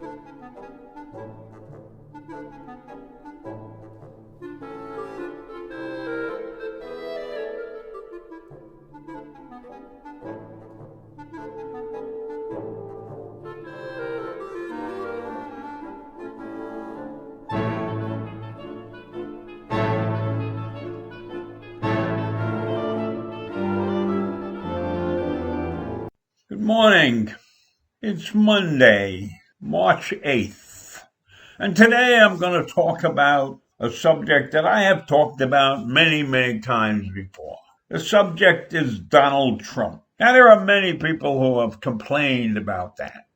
Good morning. It's Monday, March 8th, and today I'm going to talk about a subject that I have talked about many, many times before. The subject is Donald Trump. Now, there are many people who have complained about that.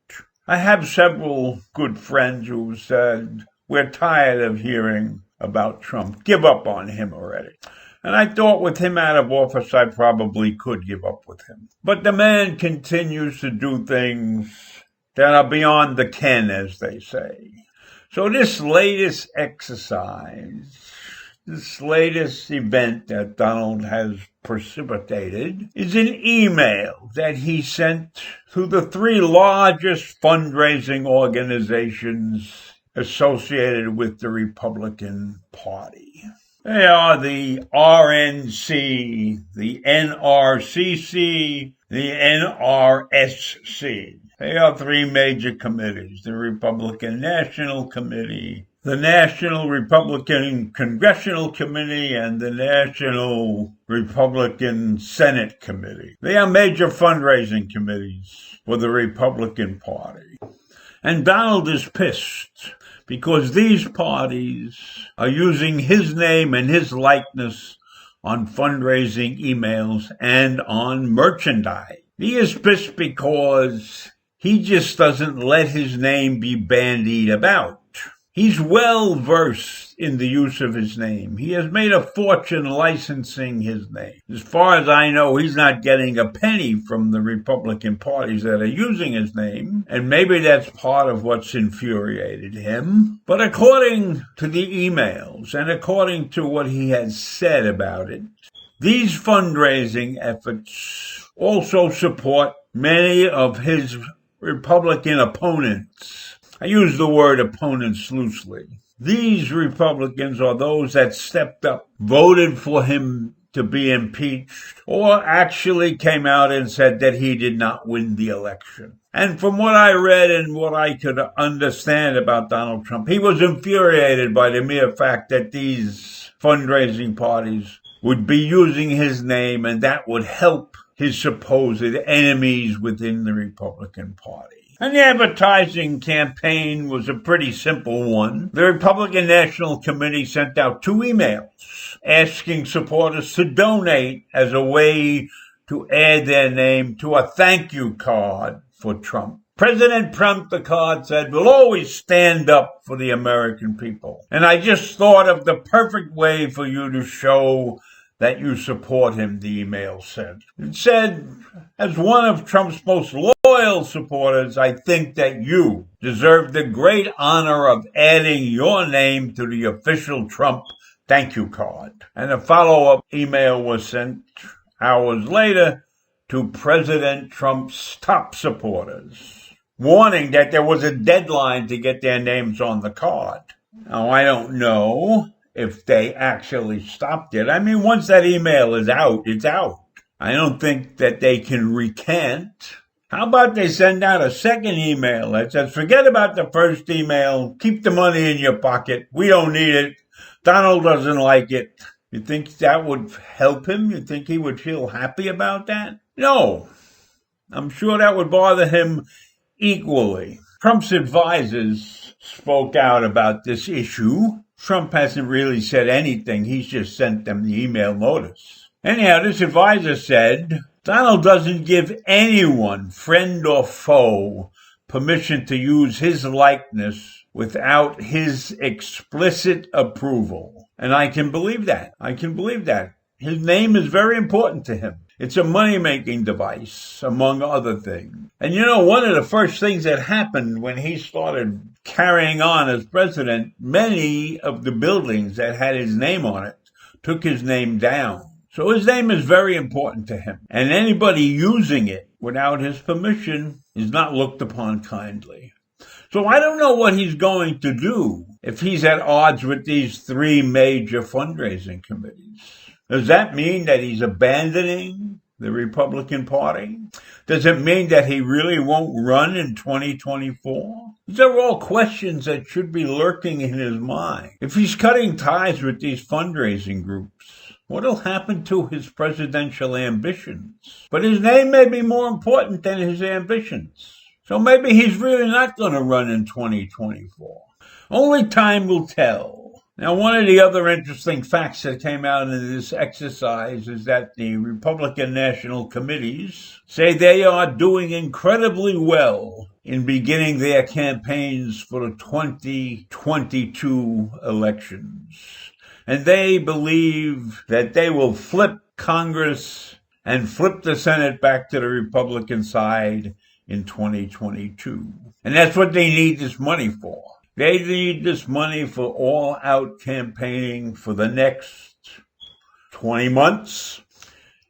I have several good friends who said, we're tired of hearing about Trump. Give up on him already. And I thought with him out of office, I probably could give up with him. But the man continues to do things that are beyond the ken, as they say. So this latest exercise, this latest event that Donald has precipitated is an email that he sent to the three largest fundraising organizations associated with the Republican Party. They are the RNC, the NRCC, the NRSC. They are three major committees: the Republican National Committee, the National Republican Congressional Committee, and the National Republican Senate Committee. They are major fundraising committees for the Republican Party. And Donald is pissed because these parties are using his name and his likeness on fundraising emails and on merchandise. He is pissed because he just doesn't let his name be bandied about. He's well versed in the use of his name. He has made a fortune licensing his name. As far as I know, he's not getting a penny from the Republican parties that are using his name, and maybe that's part of what's infuriated him. But according to the emails and according to what he has said about it, these fundraising efforts also support many of his Republican opponents. I use the word opponents loosely. These Republicans are those that stepped up, voted for him to be impeached, or actually came out and said that he did not win the election. And from what I read and what I could understand about Donald Trump, he was infuriated by the mere fact that these fundraising parties would be using his name, and that would help his supposed enemies within the Republican Party. And the advertising campaign was a pretty simple one. The Republican National Committee sent out 2 emails asking supporters to donate as a way to add their name to a thank you card for Trump. President Trump, the card said, will always stand up for the American people. And I just thought of the perfect way for you to show that you support him, the email said. It said, as one of Trump's most loyal supporters, I think that you deserve the great honor of adding your name to the official Trump thank you card. And a follow-up email was sent hours later to President Trump's top supporters, warning that there was a deadline to get their names on the card. Now, I don't know if they actually stopped it. I mean, once that email is out, it's out. I don't think that they can recant. How about they send out a second email that says, forget about the first email, keep the money in your pocket, we don't need it, Donald doesn't like it. You think that would help him? You think he would feel happy about that? No. I'm sure that would bother him equally. Trump's advisors spoke out about this issue. Trump hasn't really said anything. He's just sent them the email notice. Anyhow, this advisor said, Donald doesn't give anyone, friend or foe, permission to use his likeness without his explicit approval. And I can believe that. His name is very important to him. It's a money-making device, among other things. And you know, one of the first things that happened when he started carrying on as president, many of the buildings that had his name on it took his name down. So his name is very important to him. And anybody using it without his permission is not looked upon kindly. So I don't know what he's going to do if he's at odds with these three major fundraising committees. Does that mean that he's abandoning the Republican Party? Does it mean that he really won't run in 2024? These are all questions that should be lurking in his mind. If he's cutting ties with these fundraising groups, what'll happen to his presidential ambitions? But his name may be more important than his ambitions. So maybe he's really not going to run in 2024. Only time will tell. Now, one of the other interesting facts that came out in this exercise is that the Republican National Committees say they are doing incredibly well in beginning their campaigns for the 2022 elections. And they believe that they will flip Congress and flip the Senate back to the Republican side in 2022. And that's what they need this money for. They need this money for all-out campaigning for the next 20 months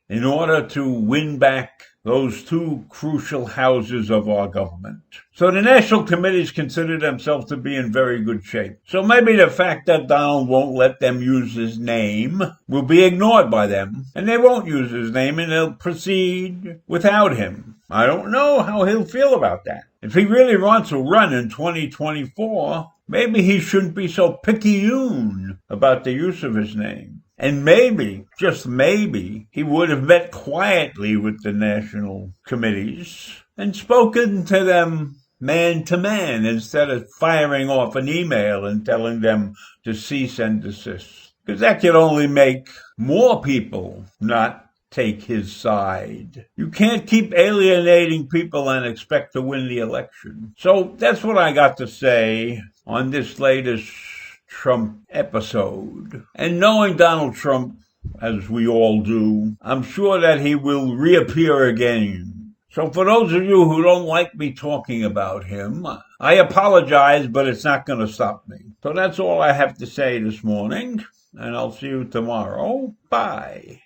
in order to win back those two crucial houses of our government. So the national committees consider themselves to be in very good shape. So maybe the fact that Donald won't let them use his name will be ignored by them, and they won't use his name, and they'll proceed without him. I don't know how he'll feel about that. If he really wants to run in 2024, maybe he shouldn't be so picayune about the use of his name. And maybe, just maybe, he would have met quietly with the national committees and spoken to them man to man instead of firing off an email and telling them to cease and desist. Because that could only make more people not take his side. You can't keep alienating people and expect to win the election. So that's what I got to say on this latest Trump episode. And knowing Donald Trump, as we all do, I'm sure that he will reappear again. So for those of you who don't like me talking about him, I apologize, but it's not going to stop me. So that's all I have to say this morning, and I'll see you tomorrow. Bye.